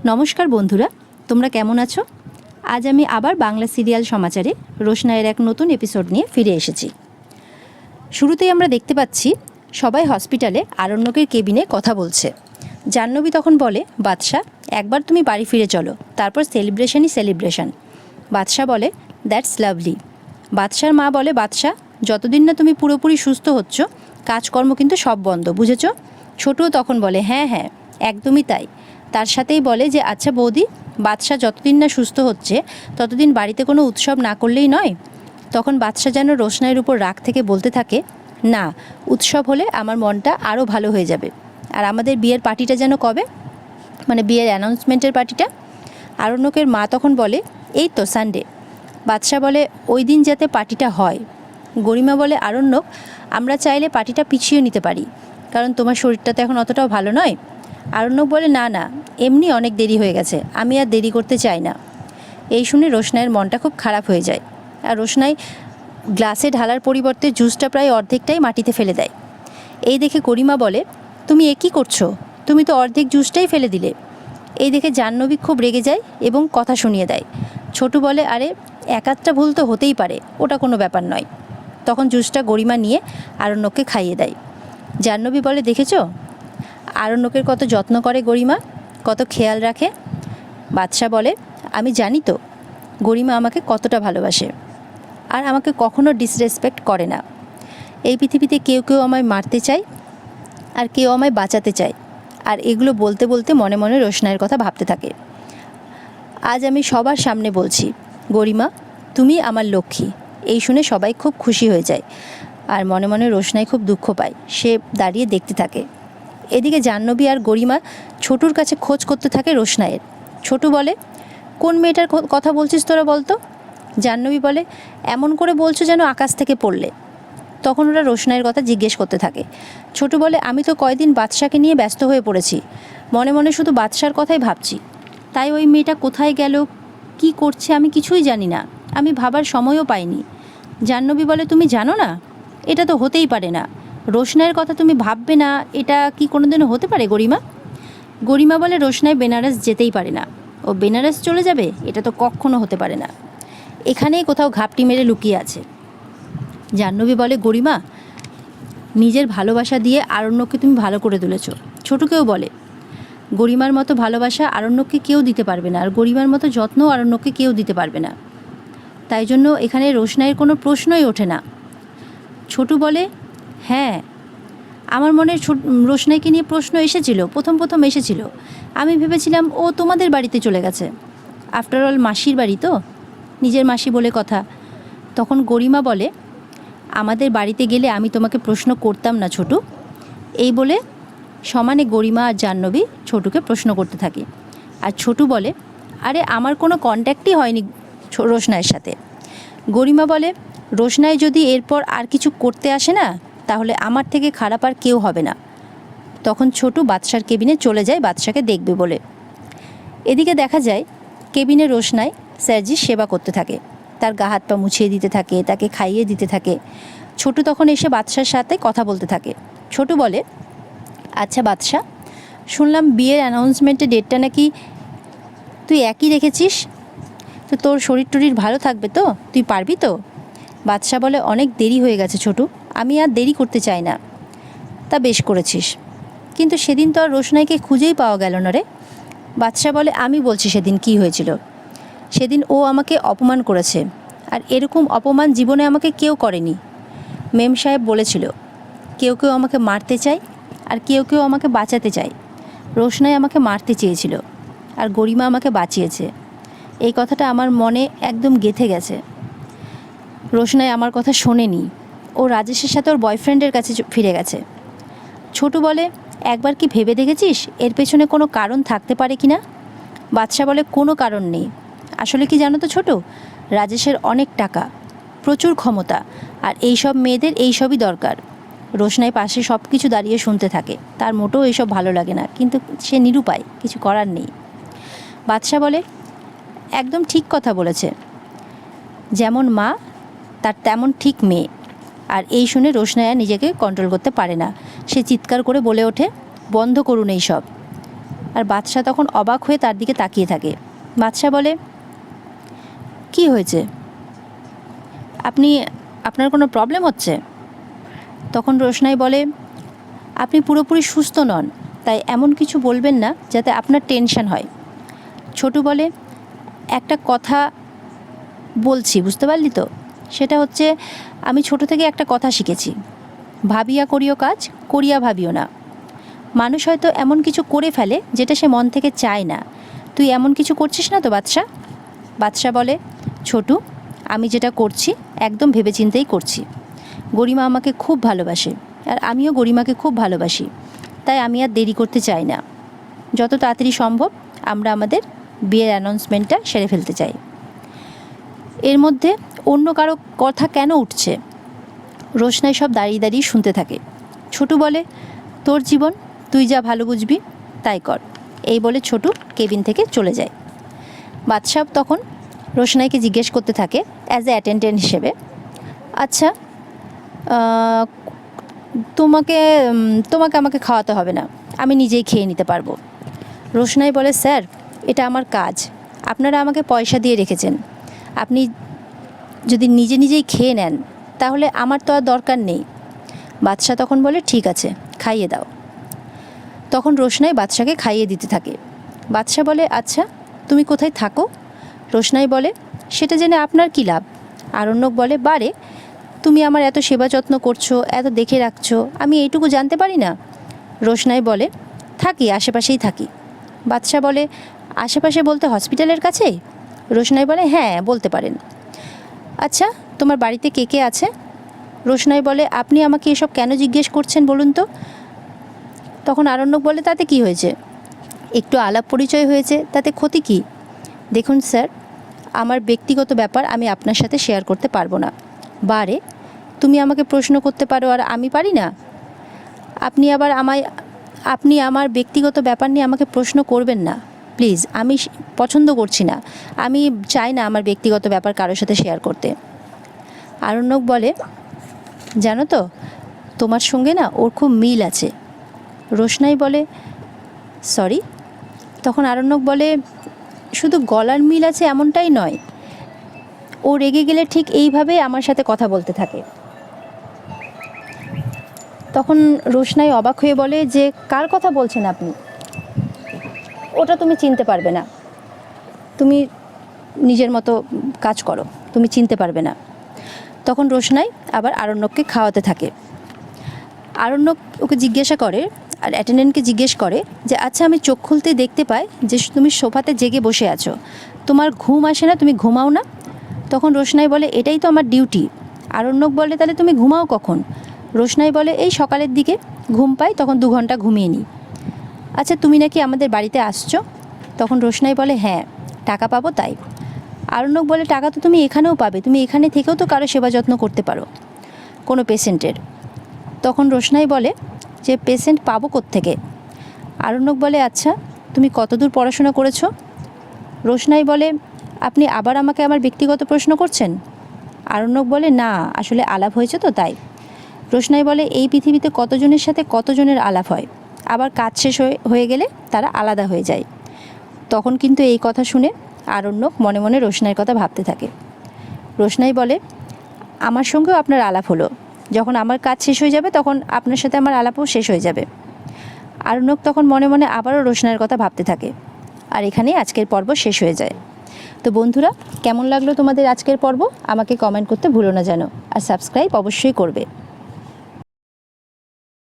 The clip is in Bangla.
নমস্কার বন্ধুরা, তোমরা কেমন আছো? আজ আমি আবার বাংলা সিরিয়াল সমাচারে রোশনাইয়ের এক নতুন এপিসোড নিয়ে ফিরে এসেছি। শুরুতেই আমরা দেখতে পাচ্ছি সবাই হসপিটালে আরণ্যকের কেবিনে কথা বলছে। জাহ্নবী তখন বলে, বাদশা একবার তুমি বাড়ি ফিরে চলো, তারপর সেলিব্রেশনই সেলিব্রেশন। বাদশা বলে, দ্যাটস লাভলি। বাদশার মা বলে, বাদশা যতদিন না তুমি পুরোপুরি সুস্থ হচ্ছ কাজকর্ম কিন্তু সব বন্ধ, বুঝেছ? ছোটুও তখন বলে, হ্যাঁ হ্যাঁ একদমই তাই। তার সাথেই বলে যে, আচ্ছা বৌদি, বাদশা যতদিন না সুস্থ হচ্ছে ততদিন বাড়িতে কোনো উৎসব না করলেই নয়? তখন বাদশা যেন রোশনাইয়ের উপর রাগ থেকে বলতে থাকে, না, উৎসব হলে আমার মনটা আরও ভালো হয়ে যাবে। আর আমাদের বিয়ের পার্টিটা যেন কবে, মানে বিয়ের অ্যানাউন্সমেন্টের পার্টিটা? আরণ্যকের মা তখন বলে, এই তো সানডে। বাদশা বলে, ওই দিন যাতে পার্টিটা হয়। গরিমা বলে, আরণ্যক আমরা চাইলে পার্টিটা পিছিয়ে নিতে পারি, কারণ তোমার শরীরটা তো এখন অতটাও ভালো নয়। আরণ্যক বলে, না না, এমনি অনেক দেরি হয়ে গেছে, আমি আর দেরি করতে চাই না। এই শুনে রোশনাইয়ের মনটা খুব খারাপ হয়ে যায়, আর রোশনাই গ্লাসে ঢালার পরিবর্তে জুসটা প্রায় অর্ধেকটাই মাটিতে ফেলে দেয়। এই দেখে গরিমা বলে, তুমি এ কী করছো? তুমি তো অর্ধেক জুসটাই ফেলে দিলে। এই দেখে জাহ্নবী খুব রেগে যায় এবং কথা শুনিয়ে দেয়। ছোটু বলে, আরে এক আধটা ভুল তো হতেই পারে, ওটা কোনো ব্যাপার নয়। তখন জুসটা গরিমা নিয়ে আরণ্যককে খাইয়ে দেয়। জাহ্নবী বলে, দেখেছো আরণ্যকের কত যত্ন করে গরিমা, কত খেয়াল রাখে। বাদশা বলে, আমি জানি তো গরিমা আমাকে কতটা ভালোবাসে, আর আমাকে কখনো ডিসরেসপেক্ট করে না। এই পৃথিবীতে কেউ কেউ আমায় মারতে চায়, আর কেউ আমায় বাঁচাতে চায়। আর এগুলো বলতে বলতে মনে মনে রোশনাইয়ের কথা ভাবতে থাকে। আজ আমি সবার সামনে বলছি, গরিমা তুমি আমার লক্ষ্মী। এই শুনে সবাই খুব খুশি হয়ে যায়, আর মনে মনে রোশনাই খুব দুঃখ পায়। সে দাঁড়িয়ে দেখতে থাকে। এদিকে জাহ্নবী আর গরিমা ছোটুর কাছে খোঁজ করতে থাকে রোশনাইয়ের। ছোটু বলে, কোন মেয়েটার কথা বলছিস তোরা বলতো? জাহ্নবী বলে, এমন করে বলছো যেন আকাশ থেকে পড়লে। তখন ওরা রোশনাইয়ের কথা জিজ্ঞেস করতে থাকে। ছোটু বলে, আমি তো কয়দিন বাদশাকে নিয়ে ব্যস্ত হয়ে পড়েছি, মনে মনে শুধু বাদশার কথাই ভাবছি। তাই ওই মেয়েটা কোথায় গেল, কি করছে আমি কিছুই জানি না, আমি ভাবার সময়ও পাইনি। জাহ্নবী বলে, তুমি জানো না? এটা তো হতেই পারে না। রোশনাইয়ের কথা তুমি ভাববে না, এটা কি কোনোদিনও হতে পারে গরিমা? গরিমা বলে, রোশনাই বেনারস যেতেই পারে না, ও বেনারস চলে যাবে এটা তো কখনো হতে পারে না। এখানেই কোথাও ঘাপটি মেরে লুকিয়ে আছে। জাহ্নবী বলে, গরিমা নিজের ভালোবাসা দিয়ে আরণ্যককে তুমি ভালো করে তুলেছ। ছোটুকেও বলে, গরিমার মতো ভালোবাসা আরণ্যককে কেউ দিতে পারবে না, আর গরিমার মতো যত্নও আরণ্যককে কেউ দিতে পারবে না। তাই জন্য এখানে রোশনাইয়ের কোনো প্রশ্নই ওঠে না। ছোটু বলে, হ্যাঁ আমার মনে রোশনাইকে নিয়ে প্রশ্ন এসেছিল, প্রথম এসেছিল। আমি ভেবেছিলাম ও তোমাদের বাড়িতে চলে গেছে। আফটার অল মাসির বাড়ি তো, নিজের মাসি বলে কথা। তখন গরিমা বলে, আমাদের বাড়িতে গেলে আমি তোমাকে প্রশ্ন করতাম না ছোটু। এই বলে সমানে গরিমা আর জাহ্নবী ছোটুকে প্রশ্ন করতে থাকে। আর ছোটু বলে, আরে আমার কোনো কন্ট্যাক্টই হয়নি রোশনাইয়ের সাথে। গরিমা বলে, রোশনাই যদি এরপর আর কিছু করতে আসে না, তাহলে আমার থেকে খারাপ আর কেউ হবে না। তখন ছোটু বাদশার কেবিনে চলে যায় বাদশাকে দেখবে বলে। এদিকে দেখা যায় কেবিনে রোশনাই স্যারজির সেবা করতে থাকে, তার গা হাত পা মুছিয়ে দিতে থাকে, তাকে খাইয়ে দিতে থাকে। ছোটু তখন এসে বাদশার সাথে কথা বলতে থাকে। ছোটু বলে, আচ্ছা বাদশা, শুনলাম বিয়ের অ্যানাউন্সমেন্টের ডেটটা নাকি তুই একই রেখেছিস, তো তোর শরীর টরীর ভালো থাকবে তো, তুই পারবি তো? বাদশা বলে, অনেক দেরি হয়ে গেছে ছোটু, আমি আর দেরি করতে চাই না। তা বেশ করেছিস, কিন্তু সেদিন তো আর রোশনাইকে খুঁজেই পাওয়া গেল না রে। বাদশা বলে, আমি বলছি সেদিন কি হয়েছিল। সেদিন ও আমাকে অপমান করেছে, আর এরকম অপমান জীবনে আমাকে কেউ করেনি। মেম সাহেব বলেছিল, কেউ কেউ আমাকে মারতে চায়, আর কেউ কেউ আমাকে বাঁচাতে চায়। রোশনাই আমাকে মারতে চেয়েছিল, আর গরিমা আমাকে বাঁচিয়েছে। এই কথাটা আমার মনে একদম গেঁথে গেছে। রোশনাই আমার কথা শোনেনি, ও রাজেশের সাথে ওর বয়ফ্রেন্ডের কাছে ফিরে গেছে। ছোটু বলে, একবার কি ভেবে দেখেছিস এর পেছনে কোনো কারণ থাকতে পারে কি না? বাদশা বলে, কোনো কারণ নেই। আসলে কি জানো তো ছোটু, রাজেশের অনেক টাকা, প্রচুর ক্ষমতা, আর এইসব মেয়েদের এইসবই দরকার। রোশনাই পাশে সব কিছু দাঁড়িয়ে শুনতে থাকে। তার মোটেও এইসব ভালো লাগে না, কিন্তু সে নিরুপায়, কিছু করার নেই। বাদশা বলে, একদম ঠিক কথা বলেছে, যেমন মা তার তেমন ঠিক মেয়ে। আর এই শুনে রোশনাইয়া নিজেকে কন্ট্রোল করতে পারে না, সে চিৎকার করে বলে ওঠে, বন্ধ করুন এই সব। আর বাদশা তখন অবাক হয়ে তার দিকে তাকিয়ে থাকে। বাদশা বলে, কি হয়েছে? আপনার কোনো প্রবলেম হচ্ছে? তখন রোশনাই বলে, আপনি পুরোপুরি সুস্থ নন, তাই এমন কিছু বলবেন না যাতে আপনার টেনশন হয়। ছোটু বলে, একটা কথা বলছি, বুঝতে পারলি তো? সেটা হচ্ছে, আমি ছোট থেকে একটা কথা শিখেছি, ভাবিয়া করিও কাজ, করিয়া ভাবিও না। মানুষ হয়তো এমন কিছু করে ফেলে যেটা সে মন থেকে চায় না। তুই এমন কিছু করছিস না তো বাদশা? বাদশা বলে, ছোটু, আমি যেটা করছি একদম ভেবেচিন্তেই করছি। গরিমা আমাকে খুব ভালোবাসে, আর আমিও গরিমাকে খুব ভালোবাসি, তাই আমি আর দেরি করতে চাই না। যত তাড়াতাড়ি সম্ভব আমরা আমাদের বিয়ের অ্যানাউন্সমেন্টটা সেরে ফেলতে চাই। এর মধ্যে অন্য কারো কথা কেন উঠছে? রোশনাই সব দাঁড়িয়ে দাঁড়িয়ে শুনতে থাকে। ছোটু বলে, তোর জীবন, তুই যা ভালো বুঝবি তাই কর। এই বলে ছোটু কেবিন থেকে চলে যায়। বাদশাহ তখন রোশনাইকে জিজ্ঞেস করতে থাকে অ্যাজ এ অ্যাটেন্ডেন্ট হিসেবে, আচ্ছা, তোমাকে তোমাকে আমাকে খাওয়াতে হবে না, আমি নিজেই খেয়ে নিতে পারবো। রোশনাই বলে, স্যার, এটা আমার কাজ, আপনারা আমাকে পয়সা দিয়ে রেখেছেন, আপনি যদি নিজে নিজেই খেয়ে নেন তাহলে আমার তো আর দরকার নেই। বাদশা তখন বলে, ঠিক আছে, খাইয়ে দাও। তখন রোশনাই বাদশাকে খাইয়ে দিতে থাকে। বাদশা বলে, আচ্ছা, তুমি কোথায় থাকো? রোশনাই বলে, সেটা জেনে আপনার কী লাভ? আরণ্যক বলে, বারে, তুমি আমার এত সেবা যত্ন করছো, এত দেখে রাখছো, আমি এইটুকু জানতে পারি না? রোশনাই বলে, থাকি, আশেপাশেই থাকি। বাদশা বলে, আশেপাশে বলতে হসপিটালের কাছে? রোশনাই বলে, হ্যাঁ, বলতে পারেন। আচ্ছা, তোমার বাড়িতে কে কে আছে? রোশনাই বলে, আপনি আমাকে এসব কেন জিজ্ঞেস করছেন বলুন তো? তখন আরণ্যক বলে, তাতে কি হয়েছে? একটু আলাপ পরিচয় হয়েছে, তাতে ক্ষতি কী? দেখুন স্যার, আমার ব্যক্তিগত ব্যাপার আমি আপনার সাথে শেয়ার করতে পারবো না। বারে, তুমি আমাকে প্রশ্ন করতে পারো আর আমি পারি না? আপনি আমার ব্যক্তিগত ব্যাপার নিয়ে আমাকে প্রশ্ন করবেন না প্লিজ। আমি পছন্দ করছি না, আমি চাই না আমার ব্যক্তিগত ব্যাপার কারোর সাথে শেয়ার করতে। আরণ্যক বলে, জানো তো, তোমার সঙ্গে না ওর খুব মিল আছে। রোশনাই বলে, সরি? তখন আরণ্যক বলে, শুধু গলার মিল আছে এমনটাই নয়, ও রেগে গেলে ঠিক এইভাবেই আমার সাথে কথা বলতে থাকে। তখন রোশনাই অবাক হয়ে বলে, যে কার কথা বলছেন আপনি? ওটা তুমি চিনতে পারবে না, তুমি নিজের মতো কাজ করো, তুমি চিনতে পারবে না। তখন রোশনাই আবার আরণ্যককে খাওয়াতে থাকে। আরণ্যক ওকে জিজ্ঞাসা করে, আর অ্যাটেন্ডেন্টকে জিজ্ঞেস করে, যে আচ্ছা, আমি চোখ খুলতেই দেখতে পাই যে তুমি সোফাতে জেগে বসে আছো, তোমার ঘুম আসে না? তুমি ঘুমাও না? তখন রোশনাই বলে, এটাই তো আমার ডিউটি। আরণ্যক বলে, তাহলে তুমি ঘুমাও কখন? রোশনাই বলে, এই সকালের দিকে ঘুম পাই, তখন 2 ঘন্টা ঘুমিয়ে নিই। আচ্ছা, তুমি নাকি আমাদের বাড়িতে আসছো? তখন রোশনাই বলে, হ্যাঁ, টাকা পাবো তাই। আরণ্যক বলে, টাকা তো তুমি এখানেও পাবে, তুমি এখানে থেকেও তো কারো সেবা যত্ন করতে পারো, কোনো পেশেন্টের। তখন রোশনাই বলে, যে পেশেন্ট পাবো কোত্থেকে? আরণ্যক বলে, আচ্ছা, তুমি কতদূর পড়াশোনা করেছো? রোশনাই বলে, আপনি আবার আমাকে আমার ব্যক্তিগত প্রশ্ন করছেন? আরণ্যক বলে, না, আসলে আলাপ হয়েছে তো তাই। রোশনাই বলে, এই পৃথিবীতে কতজনের সাথে কতজনের আলাপ হয়, আবার কাজ শেষ হয়ে গেলে তারা আলাদা হয়ে যায়। তখন কিন্তু এই কথা শুনে আরণ্যক মনে মনে রোশনাইয়ের কথা ভাবতে থাকে। রোশনাই বলে, আমার সঙ্গেও আপনার আলাপ হলো, যখন আমার কাজ শেষ হয়ে যাবে তখন আপনার সাথে আমার আলাপও শেষ হয়ে যাবে। আরণ্যক তখন মনে মনে আবারও রোশনাইয়ের কথা ভাবতে থাকে। আর এখানেই আজকের পর্ব শেষ হয়ে যায়। তো বন্ধুরা, কেমন লাগলো তোমাদের আজকের পর্ব আমাকে কমেন্ট করতে ভুলো না যেন, আর সাবস্ক্রাইব অবশ্যই করবে।